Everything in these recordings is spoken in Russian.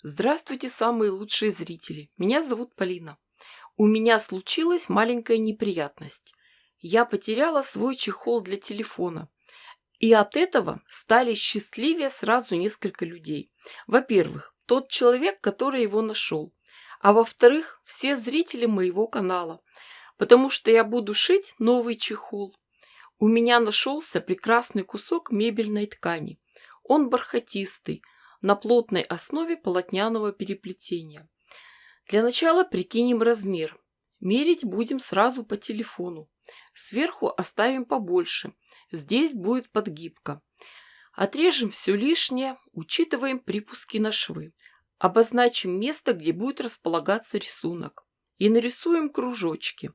Здравствуйте, самые лучшие зрители. Меня зовут Полина. У меня случилась маленькая неприятность. Я потеряла свой чехол для телефона. И от этого стали счастливее сразу несколько людей. Во-первых, тот человек, который его нашел. А во-вторых, все зрители моего канала. Потому что я буду шить новый чехол. У меня нашелся прекрасный кусок мебельной ткани. Он бархатистый, на плотной основе полотняного переплетения. Для начала прикинем размер. Мерить будем сразу по телефону. Сверху оставим побольше. Здесь будет подгибка. Отрежем все лишнее, учитываем припуски на швы. Обозначим место, где будет располагаться рисунок. И нарисуем кружочки.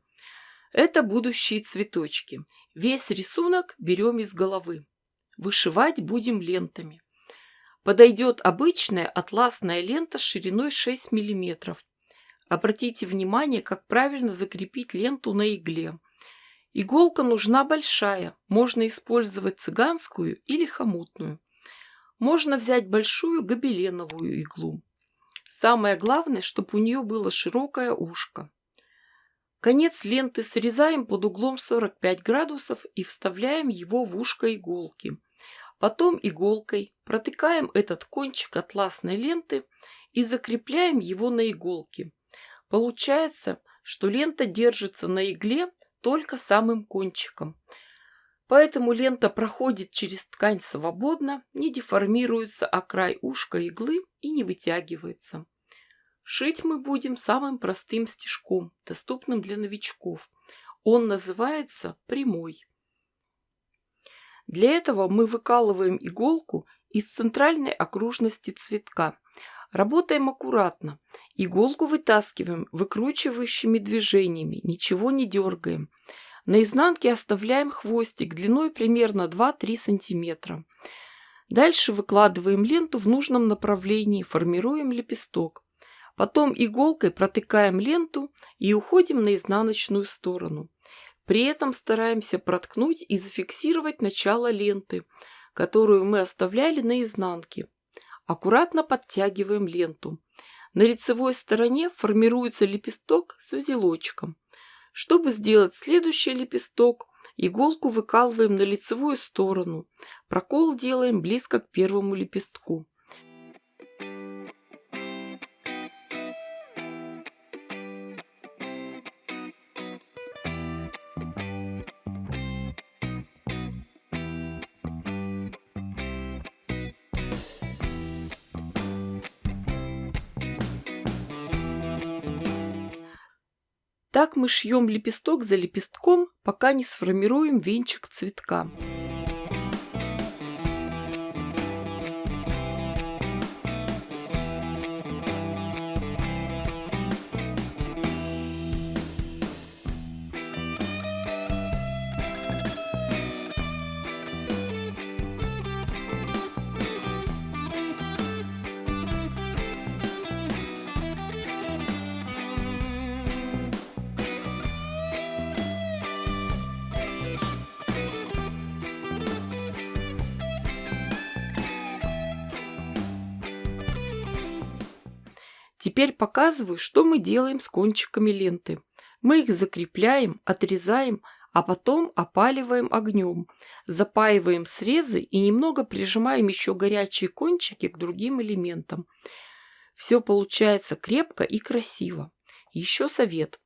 Это будущие цветочки. Весь рисунок берем из головы. Вышивать будем лентами. Подойдет обычная атласная лента с шириной 6 мм. Обратите внимание, как правильно закрепить ленту на игле. Иголка нужна большая, можно использовать цыганскую или хомутную. Можно взять большую гобеленовую иглу. Самое главное, чтобы у нее было широкое ушко. Конец ленты срезаем под углом 45 градусов и вставляем его в ушко иголки. Потом иголкой протыкаем этот кончик атласной ленты и закрепляем его на иголке. Получается, что лента держится на игле только самым кончиком. Поэтому лента проходит через ткань свободно, не деформируется о край ушка иглы и не вытягивается. Шить мы будем самым простым стежком, доступным для новичков. Он называется прямой. Для этого мы выкалываем иголку из центральной окружности цветка. Работаем аккуратно. Иголку вытаскиваем выкручивающими движениями, ничего не дергаем. На изнанке оставляем хвостик длиной примерно 2-3 см. Дальше выкладываем ленту в нужном направлении, формируем лепесток. Потом иголкой протыкаем ленту и уходим на изнаночную сторону. При этом стараемся проткнуть и зафиксировать начало ленты, которую мы оставляли на изнанке. Аккуратно подтягиваем ленту. На лицевой стороне формируется лепесток с узелочком. Чтобы сделать следующий лепесток, иголку выкалываем на лицевую сторону. Прокол делаем близко к первому лепестку. Так мы шьем лепесток за лепестком, пока не сформируем венчик цветка. Теперь показываю, что мы делаем с кончиками ленты. Мы их закрепляем, отрезаем, а потом опаливаем огнем. Запаиваем срезы и немного прижимаем еще горячие кончики к другим элементам. Все получается крепко и красиво. Еще совет.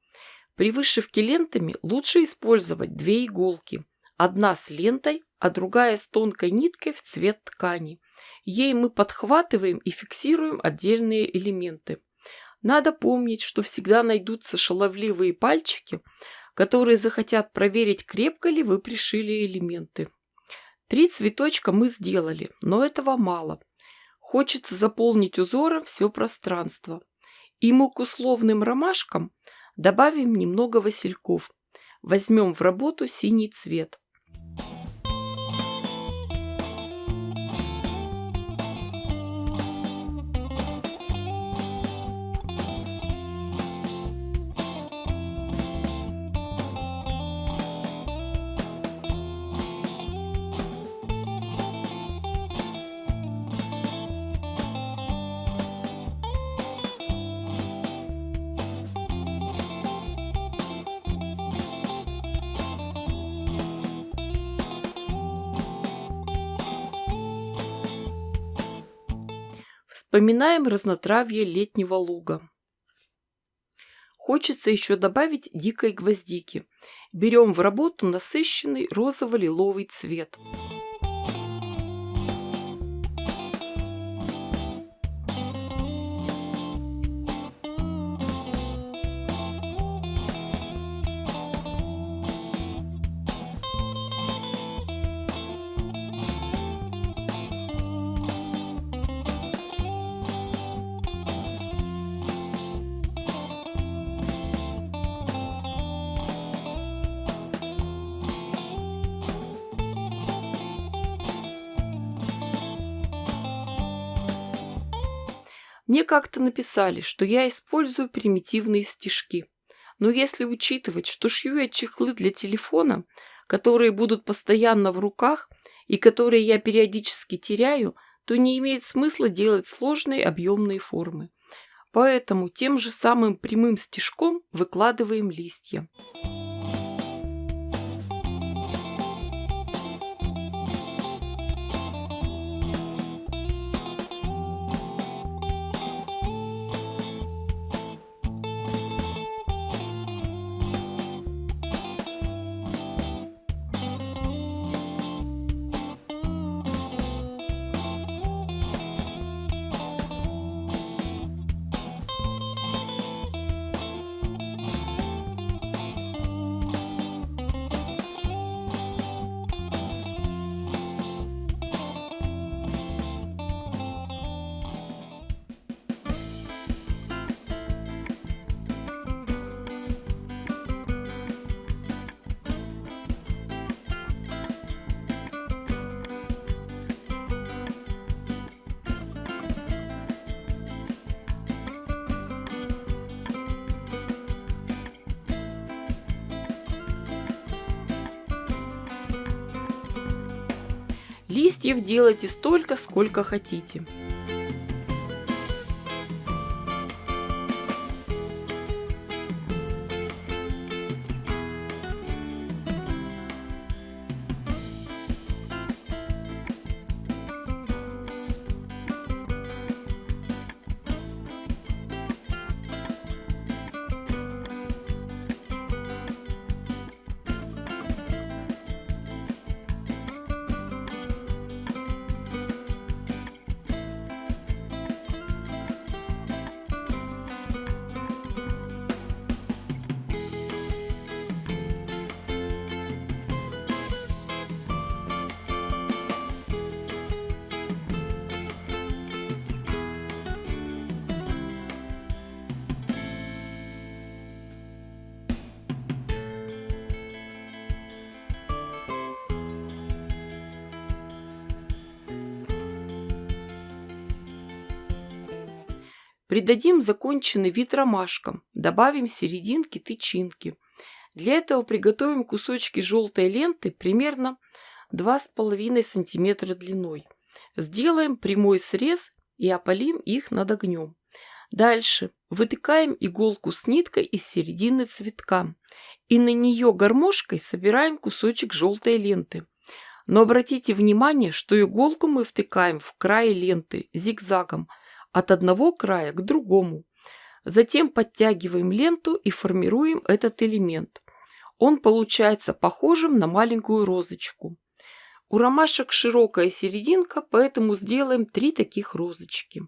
При вышивке лентами лучше использовать две иголки. Одна с лентой, а другая с тонкой ниткой в цвет ткани. Ей мы подхватываем и фиксируем отдельные элементы. Надо помнить, что всегда найдутся шаловливые пальчики, которые захотят проверить, крепко ли вы пришили элементы. 3 цветочка мы сделали, но этого мало. Хочется заполнить узором все пространство. И мы к условным ромашкам добавим немного васильков. Возьмем в работу синий цвет. Вспоминаем разнотравье летнего луга. Хочется еще добавить дикой гвоздики. Берем в работу насыщенный розово-лиловый цвет. Мне как-то написали, что я использую примитивные стежки. Но если учитывать, что шью я чехлы для телефона, которые будут постоянно в руках и которые я периодически теряю, то не имеет смысла делать сложные объемные формы. Поэтому тем же самым прямым стежком выкладываем листья. Листьев делайте столько, сколько хотите. Придадим законченный вид ромашкам, добавим серединки тычинки. Для этого приготовим кусочки желтой ленты примерно 2,5 см длиной. Сделаем прямой срез и опалим их над огнем. Дальше вытыкаем иголку с ниткой из середины цветка и на нее гармошкой собираем кусочек желтой ленты. Но обратите внимание, что иголку мы втыкаем в край ленты зигзагом от одного края к другому. Затем подтягиваем ленту и формируем этот элемент. Он получается похожим на маленькую розочку. У ромашек широкая серединка, поэтому сделаем 3 таких розочки.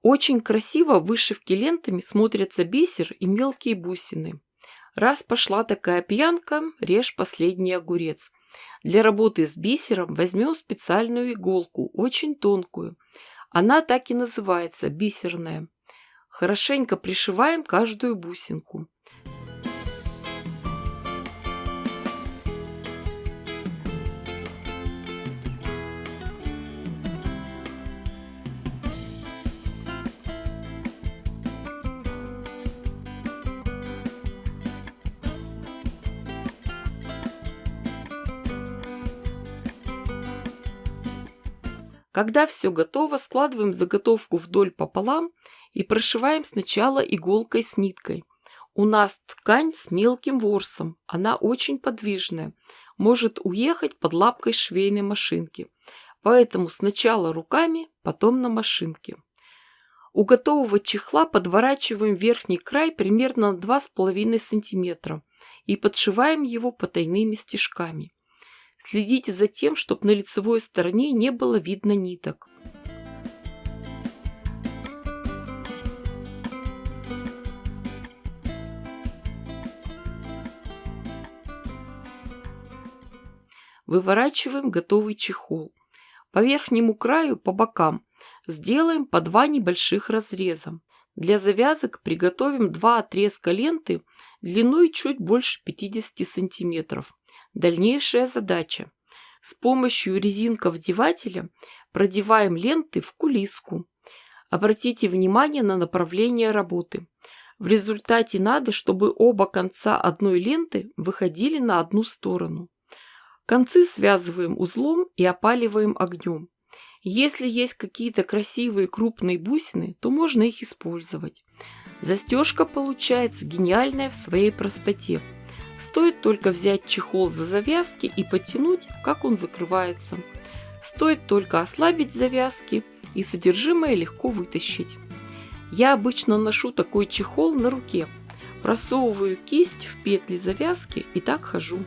Очень красиво в вышивке лентами смотрятся бисер и мелкие бусины. Раз пошла такая пьянка, режь последний огурец. Для работы с бисером возьмем специальную иголку, очень тонкую. Она так и называется – бисерная. Хорошенько пришиваем каждую бусинку. Когда все готово, складываем заготовку вдоль пополам и прошиваем сначала иголкой с ниткой. У нас ткань с мелким ворсом, она очень подвижная, может уехать под лапкой швейной машинки. Поэтому сначала руками, потом на машинке. У готового чехла подворачиваем верхний край примерно на 2,5 см и подшиваем его потайными стежками. Следите за тем, чтобы на лицевой стороне не было видно ниток. Выворачиваем готовый чехол. По верхнему краю, по бокам сделаем по 2 небольших разреза. Для завязок приготовим 2 отрезка ленты длиной чуть больше 50 см. Дальнейшая задача. С помощью резинковдевателя продеваем ленты в кулиску. Обратите внимание на направление работы. В результате надо, чтобы оба конца одной ленты выходили на одну сторону. Концы связываем узлом и опаливаем огнем. Если есть какие-то красивые крупные бусины, то можно их использовать. Застежка получается гениальная в своей простоте. Стоит только взять чехол за завязки и потянуть, как он закрывается. Стоит только ослабить завязки, и содержимое легко вытащить. Я обычно ношу такой чехол на руке. Просовываю кисть в петли завязки и так хожу.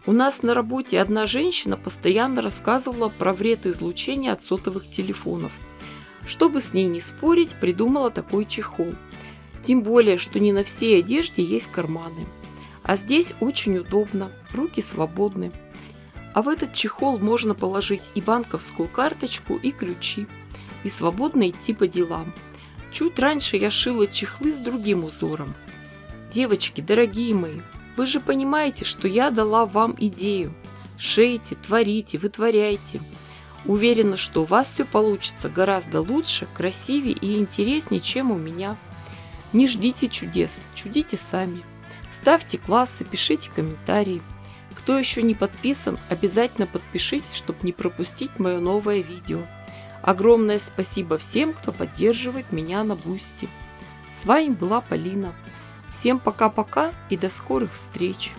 У нас на работе одна женщина постоянно рассказывала про вред излучения от сотовых телефонов. Чтобы с ней не спорить, придумала такой чехол. Тем более, что не на всей одежде есть карманы. А здесь очень удобно, руки свободны. А в этот чехол можно положить и банковскую карточку, и ключи, и свободно идти по делам. Чуть раньше я шила чехлы с другим узором. Девочки, дорогие мои, вы же понимаете, что я дала вам идею. Шейте, творите, вытворяйте. Уверена, что у вас все получится гораздо лучше, красивее и интереснее, чем у меня. Не ждите чудес, чудите сами. Ставьте классы, пишите комментарии. Кто еще не подписан, обязательно подпишитесь, чтобы не пропустить мое новое видео. Огромное спасибо всем, кто поддерживает меня на Бусти. С вами была Полина. Всем пока-пока и до скорых встреч!